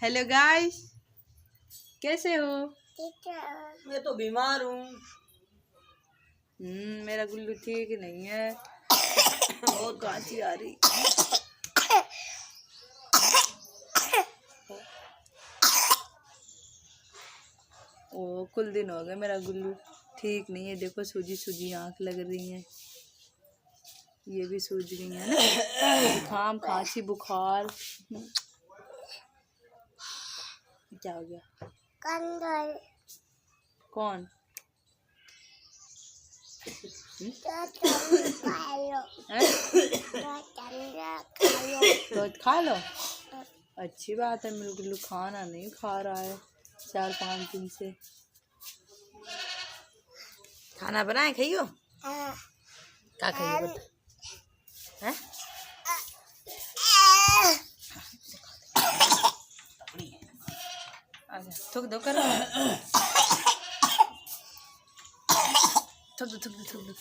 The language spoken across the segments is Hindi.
हेलो गाइस, कैसे हो? मैं तो बीमार हूँ। मेरा गुल्लू ठीक नहीं है, बहुत खांसी आ रही। ओ कुल दिन हो गए, मेरा गुल्लू ठीक नहीं है। देखो सूजी सूजी आंख लग रही है, ये भी सूज गई है ना। जुकाम खांसी बुखार। क्या हो गया? कौन? तो खा लो। अच्छी बात है, मेरे गुल्लू खाना नहीं खा रहा है 4-5 दिन से। खाना बनाए खाइयो? क्या खाइयो बता? हैं? आजा थूक दो कर, थूक दो थूक दो थूक दो।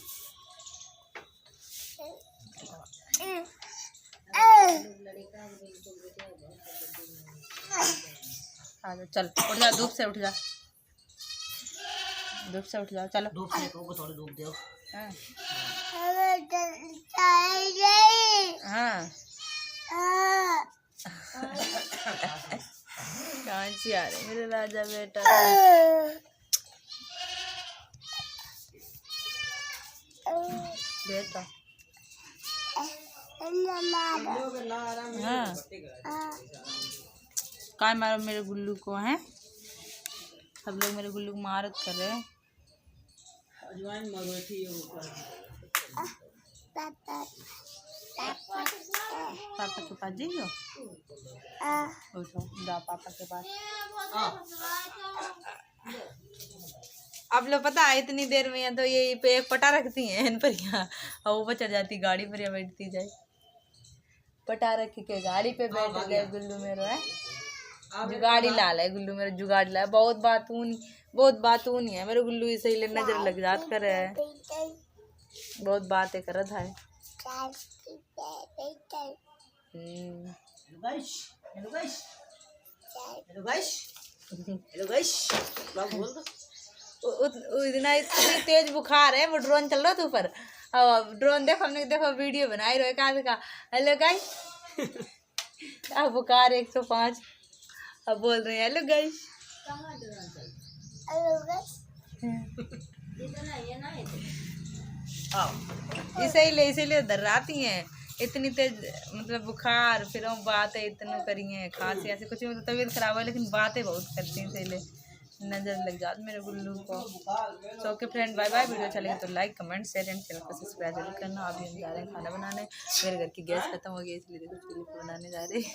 आजा चल उठ जा, धूप से उठ जा, धूप से उठ जाओ। चलो धूप से को थोड़ी धूप दो। हाँ खांसी आ रही मेरे राजा बेटा। बेटा हाँ काय मारो मेरे गुल्लू को हैं? सब लोग मेरे गुल्लू को मारत कर रहे हैं। अजवाइन मारो थी पापा के पास जाइयो। उठो जाओ पापा के पास। आप लोग पता है इतनी देर में यहाँ तो ये पे एक पटा रखती हैं इन पर, यहाँ और ऊपर चढ़ जाती गाड़ी पर, यहाँ बैठती जाए। पटा रखी के गाड़ी पे बैठ गए गुल्लू मेरे है। जुगाड़ी लाल है गुल्लू मेरे, जुगाड़ी लाल। बहुत बातून है मेरे गुल्लू, इसे नजर लग जात करे है, बहुत बातें करत है। इतनी तेज बुखार है, वो ड्रोन चल रहा था ऊपर। अब ड्रोन देखो, हमने देखो वीडियो बनाई रहे का। हेलो गाइस, अब बुखार 105। अब बोल रहे हैं हेलो गाइस। इसीलिए डर आती हैं इतनी तेज, मतलब बुखार, फिर हम बातें इतनी करी हैं, खांसी ऐसे कुछ, मतलब तबीयत खराब है लेकिन बातें बहुत करती हैं, इसीलिए नजर लग जाती मेरे गुल्लू को। तो okay friend, bye bye. Video अच्छा लगे तो like comment share and channel को सब्सक्राइब जरूर करना। अभी हम जा रहे हैं खाना बनाने, मेरे घर की गैस खत्म हो गई इसलिए कुछ बनाने जा रहे हैं।